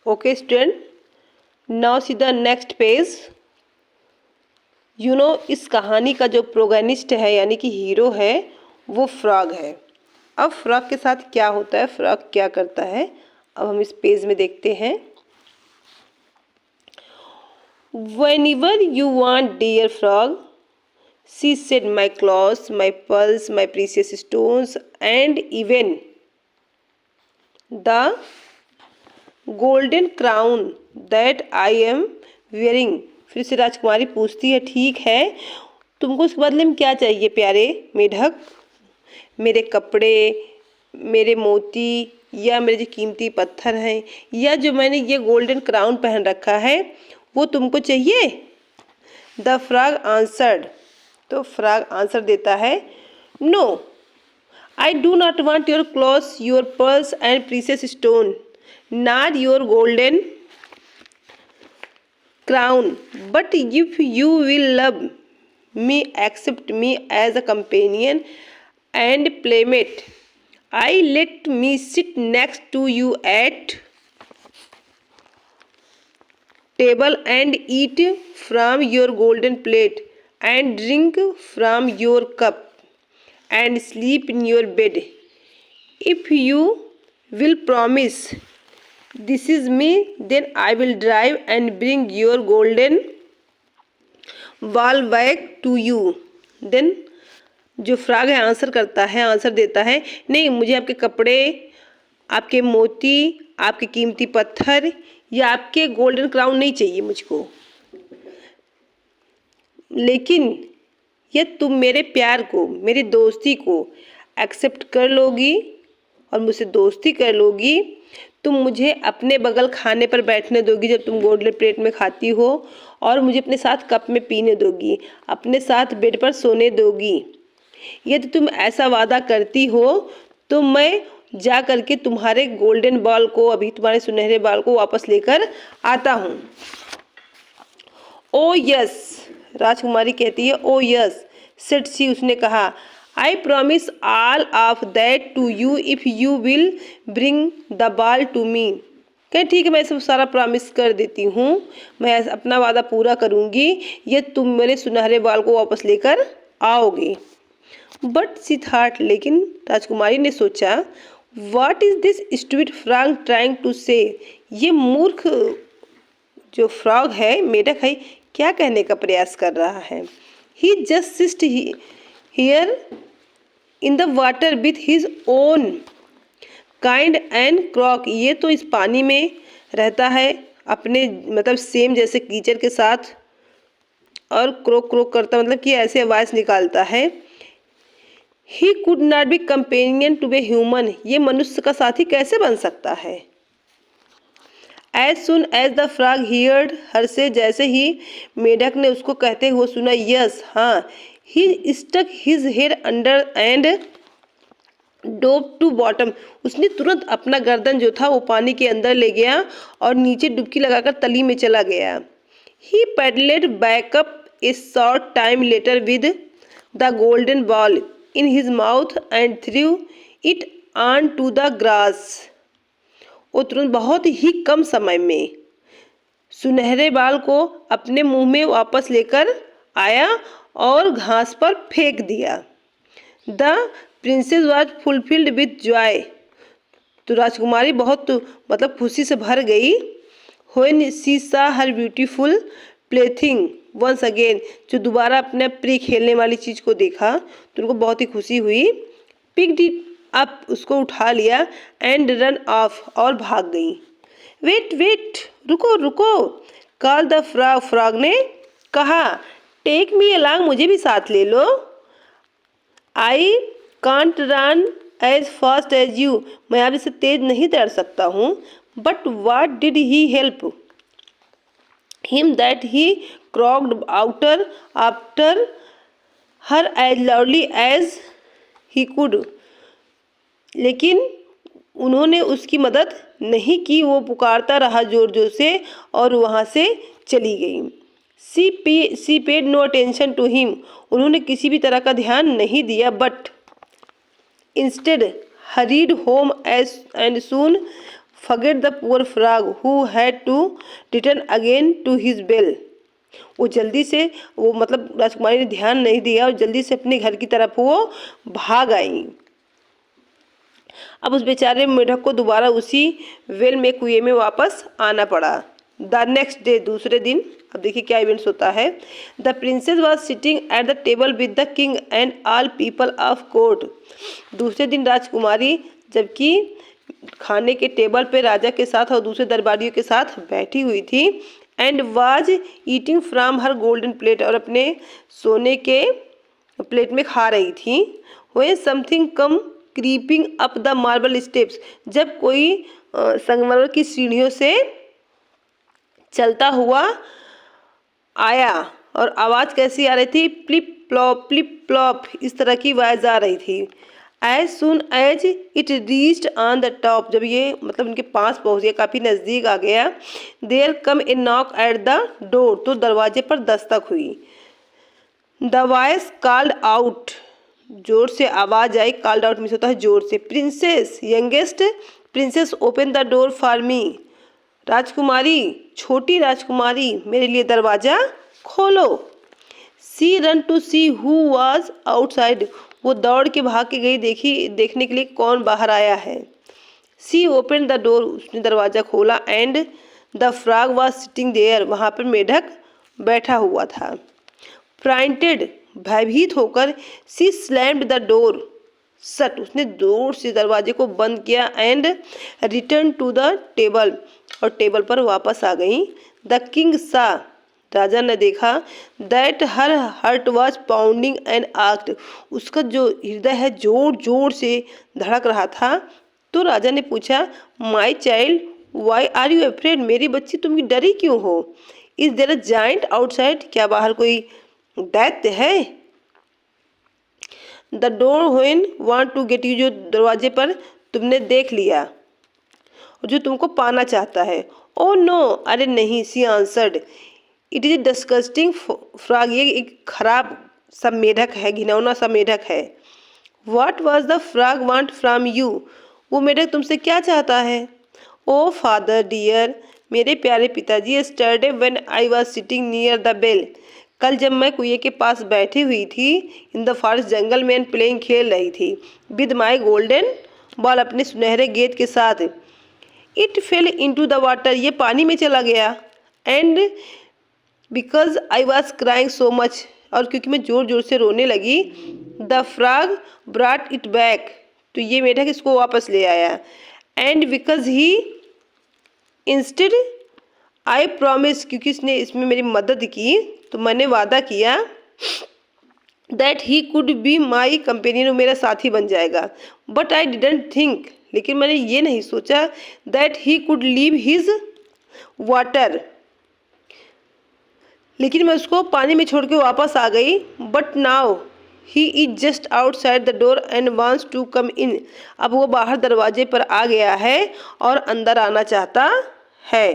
Okay student, now see the next page. इस कहानी का जो प्रोगैनिस्ट है यानी कि हीरो है वो फ्रॉग है। अब फ्रॉग के साथ क्या होता है, फ्रॉग क्या करता है, अब हम इस पेज में देखते हैं। Whenever you want, dear frog, she said, my claws, my pearls, my precious stones, and even the golden crown that I am wearing. फिर से राजकुमारी पूछती है, ठीक है, तुमको उसके बदले में क्या चाहिए प्यारे मेढक? मेरे कपड़े, मेरे मोती, या मेरे जो कीमती पत्थर हैं, या जो मैंने ये गोल्डन क्राउन पहन रखा है वो तुमको चाहिए? द फ्रॉग आंसर्ड, तो फ्रॉग आंसर देता है, no, I do not want your clothes, your pearls and precious stone, not your golden crown, but if you will love me, accept me as a companion and playmate, I let me sit next to you at table and eat from your golden plate and drink from your cup and sleep in your bed. If you will promise this is me, then I will drive and bring your golden ball back to you. Then जो frog है answer करता है, answer देता है, नहीं, मुझे आपके कपड़े, आपके मोती, आपके कीमती पत्थर या आपके गोल्डन क्राउन नहीं चाहिए मुझको, लेकिन ये तुम मेरे प्यार को, मेरी दोस्ती को एक्सेप्ट कर लोगी और मुझसे दोस्ती कर लोगी, तुम मुझे अपने बगल खाने पर बैठने दोगी जब तुम गोल्डन प्लेट में खाती हो, और मुझे अपने साथ कप में पीने दोगी, अपने साथ बेड पर सोने दोगी। यदि तुम ऐसा वादा करती हो तो मैं जा करके तुम्हारे गोल्डन बॉल को, अभी तुम्हारे सुनहरे बाल को वापस लेकर आता हूँ। ओ यस, राजकुमारी कहती है, ओ यस सेड शी, उसने कहा, I promise all of that to you if you will bring the ball to me. कहें ठीक है, मैं सब सारा प्रॉमिस कर देती हूँ, मैं अपना वादा पूरा करूँगी, ये तुम मेरे सुनहरे बाल को वापस लेकर आओगे। बट सी थॉट, लेकिन राजकुमारी ने सोचा, what is this stupid frog trying to say, ये मूर्ख जो फ्रॉग है, मेढक है, क्या कहने का प्रयास कर रहा है। He just sits here in the water with his own kind and croak, ये तो इस पानी में रहता है अपने मतलब सेम जैसे कीचड़ के साथ, और क्रोक क्रोक करता मतलब कि ऐसे आवाज़ निकालता है। He could not be companion to be human, ये मनुष्य का साथी कैसे बन सकता है। As soon as the frog heard her say, जैसे ही मेढक ने उसको कहते हुए सुना, यस, हाँ, he stuck his head under and dove to bottom, उसने तुरंत अपना गर्दन जो था वो पानी के अंदर ले गया और नीचे डुबकी लगाकर तली में चला गया। He paddled back up a short time later with the golden ball in his mouth and threw it on to the grass, वो तुरंत बहुत ही कम समय में सुनहरे बाल को अपने मुंह में वापस लेकर आया और घास पर फेंक दिया। The princess was fulfilled with Joy, तो राजकुमारी बहुत मतलब खुशी से भर गई। व्हेन शी सा हर ब्यूटीफुल प्लेथिंग वंस अगेन, जो दोबारा अपने प्रिय खेलने वाली चीज़ को देखा तो उनको बहुत ही खुशी हुई। पिक्ड इट अप, उसको उठा लिया, एंड रन ऑफ, और भाग गई। वेट वेट, रुको रुको, कॉल द फ्रॉग, फ्रॉग ने कहा, टेक मी अलॉन्ग, मुझे भी साथ ले लो। I can't run as fast as you, मैं आप इससे तेज नहीं तैर सकता हूँ। But what did he help him that he croaked out after her as loudly as he could, लेकिन उन्होंने उसकी मदद नहीं की, वो पुकारता रहा जोर जोर से और वहाँ से चली गई। She paid no attention to him, उन्होंने किसी भी तरह का ध्यान नहीं दिया, but instead hurried home as and soon forget the poor frog who had to return again to his well. वो जल्दी से वो मतलब राजकुमारी ने ध्यान नहीं दिया और जल्दी से अपने घर की तरफ वो भाग आई। अब उस बेचारे मेढक को दोबारा उसी वेल में कुएं में वापस आना पड़ा। द नेक्स्ट डे, दूसरे दिन, अब देखिए क्या इवेंट्स होता है। The princess was sitting at the table with the king and all people of court. दूसरे दिन राजकुमारी जबकि खाने के टेबल पे राजा के साथ और दूसरे दरबारियों के साथ बैठी हुई थी। And was eating from her golden plate, और अपने सोने के प्लेट में खा रही थी। When something come creeping up the marble steps, जब कोई संगमरमर की सीढ़ियों से चलता हुआ आया, और आवाज़ कैसी आ रही थी? प्लिप प्लॉप, इस तरह की आवाज़ आ रही थी। As soon as it reached on the top, जब ये मतलब उनके पास पहुंच गया, काफ़ी नज़दीक आ गया। There came a knock at the door, तो दरवाजे पर दस्तक हुई। द वॉइस कॉल्ड आउट, जोर से आवाज़ आई। कॉल्ड आउट मीन्स होता है जोर से। Princess, youngest princess, open the door for me. राजकुमारी, छोटी राजकुमारी, मेरे लिए दरवाज़ा खोलो। She run to see who was outside, वो दौड़ के भाग के गई देखने के लिए कौन बाहर आया है। सी ओपन द डोर, उसने दरवाज़ा खोला। And the frog was sitting there, वहाँ पर मेढक बैठा हुआ था। फ्राइटेड, भयभीत होकर, she slammed the door shut, उसने जोर से दरवाजे को बंद किया। And return to the table, और टेबल पर वापस आ गई। द किंग सा, राजा ने देखा। That her heart was pounding and asked, उसका जो हृदय है जोर जोर से धड़क रहा था। तो राजा ने पूछा, my child why are you afraid, मेरी बच्ची तुम डरी क्यों हो? Is there a giant outside, क्या बाहर कोई दैत्य है? The door when want to get you, जो दरवाजे पर तुमने देख लिया, जो तुमको पाना चाहता है। ओ नो, अरे नहीं, she answered, it is disgusting frog, ये एक खराब सा मेढक है, घिनौना सा मेढक है। What was the frog want from you, वो मेढक तुमसे क्या चाहता है? ओ फादर डियर, मेरे प्यारे पिताजी, yesterday when I was sitting near the bell, कल जब मैं कुएं के पास बैठी हुई थी, इन द फॉरेस्ट, जंगल में, एंड प्लेइंग, खेल रही थी, विद माई गोल्डन बॉल, अपने सुनहरे गेंद के साथ। It fail into the water, ये पानी में चला गया। And because I was crying so much, और क्योंकि मैं ज़ोर ज़ोर से रोने लगी, the frog brought it back, तो ये मेढक इसको वापस ले आया। And because he instead I promise, क्योंकि इसने इसमें मेरी मदद की, तो मैंने वादा किया, that he could be my companion, वो मेरा साथी बन जाएगा। बट आई डिडंट थिंक, लेकिन मैंने ये नहीं सोचा, that he could leave his water, लेकिन मैं उसको पानी में छोड़ के वापस आ गई। But now he is just outside the door and wants to come in, अब वो बाहर दरवाजे पर आ गया है और अंदर आना चाहता है।